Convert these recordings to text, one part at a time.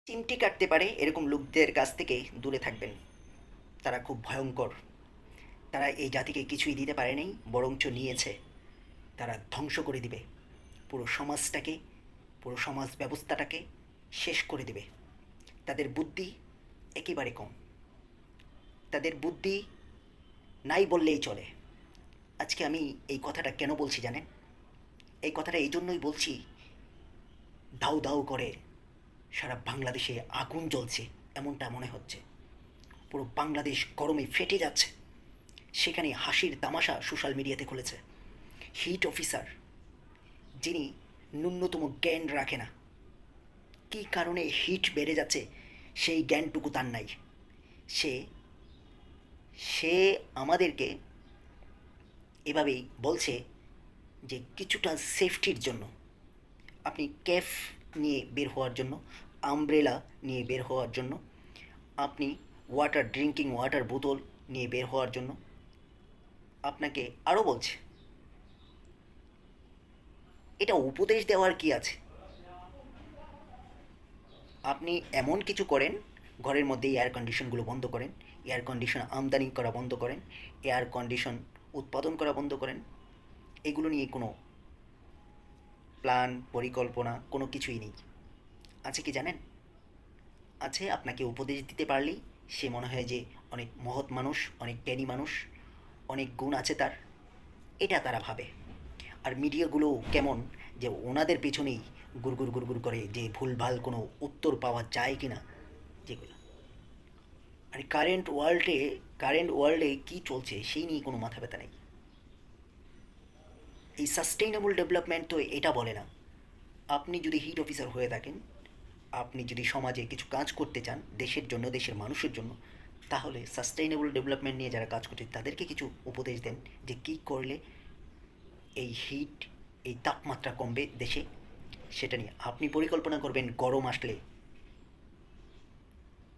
চিমটি কাটতে পারে এরকম লোকদের কাছ থেকে দূরে থাকবেন। তারা খুব ভয়ঙ্কর। তারা এই জাতিকে কিছুই দিতে পারে নাই, বরঞ্চ নিয়েছে। তারা ধ্বংস করে দিবে পুরো সমাজটাকে, পুরো সমাজ ব্যবস্থাটাকে শেষ করে দিবে। তাদের বুদ্ধি একেবারে কম। তাদের বুদ্ধি নাই বললেই চলে। আজকে আমি এই কথাটা কেন বলছি জানেন? এই কথাটা এই জন্যই বলছি, দাউ দাউ করে সারা বাংলাদেশে আগুন জ্বলছে এমনটা মনে হচ্ছে। পুরো বাংলাদেশ গরমে ফেটে যাচ্ছে। সেখানে হাসির তামাশা সোশ্যাল মিডিয়াতে খুলেছে। হিট অফিসার, যিনি ন্যূনতম জ্ঞান রাখে না, কী কারণে হিট বেড়ে যাচ্ছে সেই জ্ঞানটুকু তার নাই। সে সে আমাদেরকে এভাবেই বলছে যে কিছুটা সেফটির জন্য আপনি ক্যাফ নিয়ে বের হওয়ার জন্য, আমব্রেলা নিয়ে বের হওয়ার জন্য, আপনি ড্রিঙ্কিং ওয়াটার বোতল নিয়ে বের হওয়ার জন্য আপনাকে আরও বলছে। এটা উপদেশ দেওয়ার কি আছে? আপনি এমন কিছু করেন, ঘরের মধ্যে এয়ার কন্ডিশনগুলো বন্ধ করেন, এয়ার কন্ডিশন আমদানি করা বন্ধ করেন, এয়ার কন্ডিশন উৎপাদন করা বন্ধ করেন। এগুলো নিয়ে কোনো প্ল্যান পরিকল্পনা কোনো কিছুই নেই। আছে কি জানেন? আছে আপনাকে উপদেশ দিতে পারলেই সে মনে হয় যে অনেক মহৎ মানুষ, অনেক জ্ঞানী মানুষ, অনেক গুণ আছে তার, এটা তারা ভাবে। আর মিডিয়াগুলো কেমন, যে ওনাদের পেছনেই গুড়গুড় গুড়গুড় করে যে ভুলভাল কোনো উত্তর পাওয়া যায় কি না, যেগুলো। আর কারেন্ট ওয়ার্ল্ডে কী চলছে সেই নিয়ে কোনো মাথা ব্যথা নেই। এই সাস্টেইনেবল ডেভেলপমেন্ট তো এটা বলে না। আপনি যদি হিট অফিসার হয়ে থাকেন, আপনি যদি সমাজে কিছু কাজ করতে চান দেশের জন্য, দেশের মানুষের জন্য, তাহলে সাস্টেইনেবল ডেভেলপমেন্ট নিয়ে যারা কাজ করছে তাদেরকে কিছু উপদেশ দেন যে কী করলে এই হিট, এই তাপমাত্রা কমবে দেশে। সেটা নিয়ে আপনি পরিকল্পনা করবেন। গরম আসলে,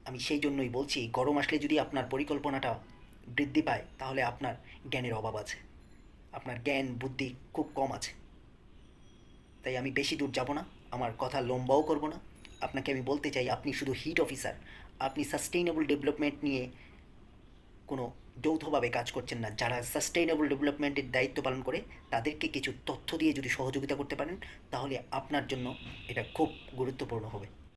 আমি সেই জন্যই বলছি, গরম আসলে যদি আপনার পরিকল্পনাটা বৃদ্ধি পায় তাহলে আপনার জ্ঞানের অভাব আছে। আপনার জ্ঞান বুদ্ধি খুব কম আছে। তাই আমি বেশি দূর যাব না, আমার কথা লম্বাও করব না। আপনাকে আমি বলতে চাই, আপনি শুধু হিট অফিসার, আপনি সাস্টেইনেবল ডেভেলপমেন্ট নিয়ে কোনো যৌথভাবে কাজ করছেন না। যারা সাস্টেইনেবল ডেভেলপমেন্টের দায়িত্ব পালন করে তাদেরকে কিছু তথ্য দিয়ে যদি সহযোগিতা করতে পারেন তাহলে আপনার জন্য এটা খুব গুরুত্বপূর্ণ হবে।